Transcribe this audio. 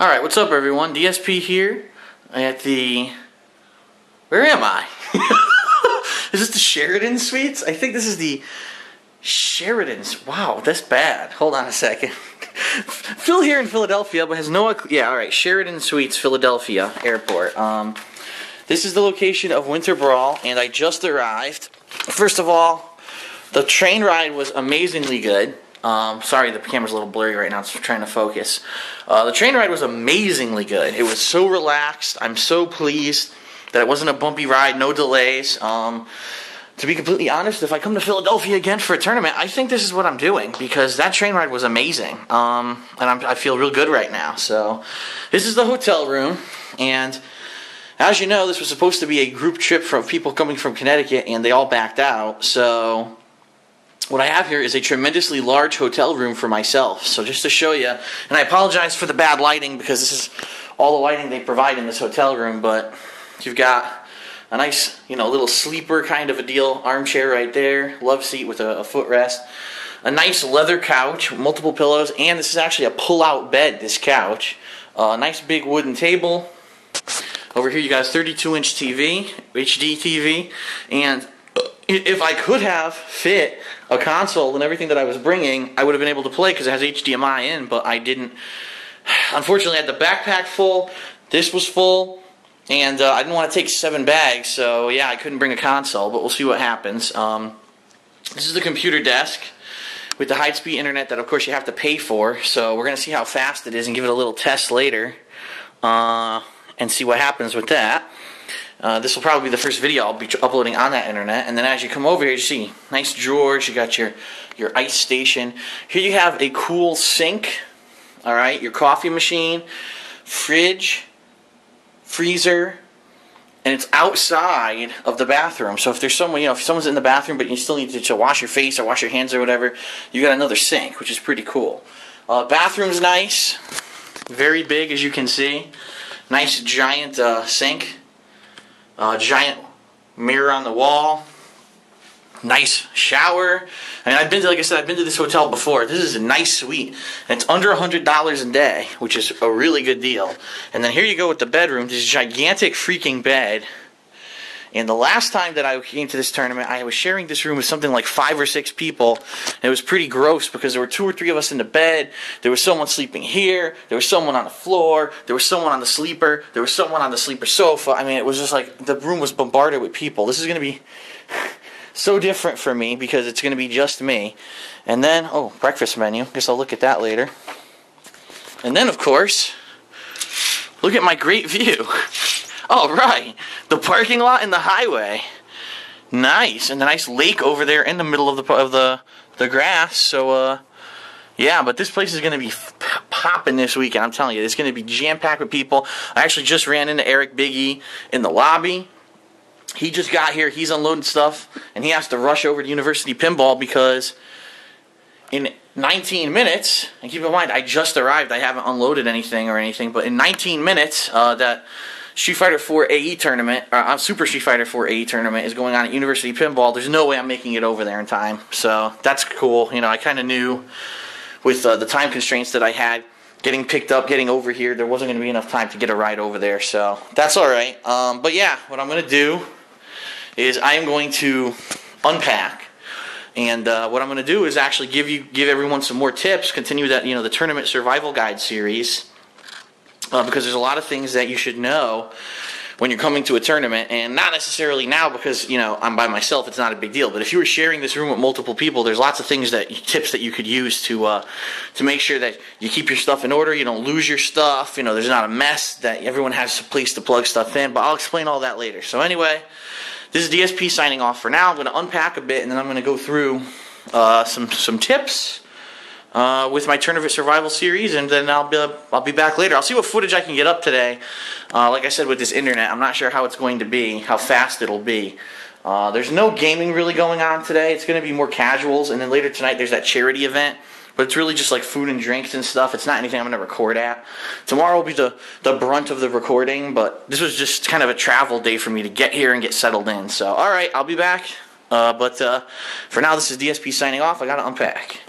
Alright, what's up everyone? DSP here at the... Where am I? Is this the Sheraton Suites? I think this is the Sheraton's. Wow, that's bad. Hold on a second. Phil here in Philadelphia, but has no... Yeah, alright, Sheraton Suites, Philadelphia Airport. This is the location of Winter Brawl, and I just arrived. First of all, the train ride was amazingly good. Sorry, the camera's a little blurry right now. It's trying to focus. The train ride was amazingly good. It was so relaxed. I'm so pleased that it wasn't a bumpy ride, no delays. To be completely honest, if I come to Philadelphia again for a tournament, I think this is what I'm doing because that train ride was amazing. And I feel real good right now. So, this is the hotel room, and as you know, this was supposed to be a group trip from people coming from Connecticut, and they all backed out. So what I have here is a tremendously large hotel room for myself. So just to show you, and I apologize for the bad lighting because this is all the lighting they provide in this hotel room, but you've got a nice, little sleeper kind of a deal, armchair right there, love seat with a footrest, a nice leather couch, multiple pillows, and this is actually a pull-out bed, this couch, a nice big wooden table. Over here you got a 32-inch TV, HD TV, and if I could have fit a console and everything that I was bringing, I would have been able to play because it has HDMI in, but I didn't. Unfortunately, I had the backpack full, this was full, and I didn't want to take 7 bags, so yeah, I couldn't bring a console, but we'll see what happens. This is the computer desk with the high-speed internet that, of course, you have to pay for, so we're going to see how fast it is and give it a little test later and see what happens with that. This will probably be the first video I'll be uploading on that internet. And then as you come over here, you see nice drawers. You got your ice station. Here you have a cool sink. All right, your coffee machine, fridge, freezer, and it's outside of the bathroom. So if there's someone, if someone's in the bathroom, but you still need to wash your face or wash your hands or whatever, you got another sink, which is pretty cool. Bathroom's nice, very big as you can see. Nice giant sink. Giant mirror on the wall. Nice shower. I mean, like I said, I've been to this hotel before. This is a nice suite. And it's under $100 a day, which is a really good deal. And then here you go with the bedroom. This gigantic freaking bed. And the last time that I came to this tournament, I was sharing this room with something like 5 or 6 people. And it was pretty gross because there were 2 or 3 of us in the bed. There was someone sleeping here. There was someone on the floor. There was someone on the sleeper. There was someone on the sleeper sofa. I mean, it was just like the room was bombarded with people. This is going to be so different for me because it's going to be just me. And then, oh, breakfast menu. Guess I'll look at that later. And then, of course, look at my great view. All right, the parking lot and the highway, nice, and the nice lake over there in the middle of the grass. So yeah, but this place is gonna be popping this weekend. I'm telling you, it's gonna be jam packed with people. I actually just ran into Eric Biggie in the lobby. He just got here. He's unloading stuff, and he has to rush over to University Pinball because in 19 minutes, and keep in mind, I just arrived. I haven't unloaded anything or anything, but in 19 minutes, that Street Fighter 4 AE tournament, Super Street Fighter 4 AE tournament is going on at University Pinball. There's no way I'm making it over there in time, so that's cool. I kind of knew with the time constraints that I had, getting picked up, getting over here, there wasn't going to be enough time to get a ride over there, so that's all right. But yeah, what I'm going to do is I am going to unpack, and what I'm going to do is actually give everyone some more tips, continue that the tournament survival guide series. Because there's a lot of things that you should know when you're coming to a tournament, and not necessarily now because I'm by myself, it's not a big deal. But if you were sharing this room with multiple people, there's lots of tips that you could use to make sure that you keep your stuff in order, you don't lose your stuff, there's not a mess, that everyone has a place to plug stuff in. But I'll explain all that later. So anyway, this is DSP signing off for now. I'm going to unpack a bit, and then I'm going to go through some tips with my Tournament Survival series, and then I'll be back later. I'll see what footage I can get up today. Like I said, with this internet, I'm not sure how it's going to be, how fast it'll be. There's no gaming really going on today. It's going to be more casuals, and then later tonight there's that charity event, but it's really just like food and drinks and stuff. It's not anything I'm going to record at. Tomorrow will be the brunt of the recording, but this was just kind of a travel day for me to get here and get settled in. So, alright, I'll be back. But for now, this is DSP signing off. I got to unpack.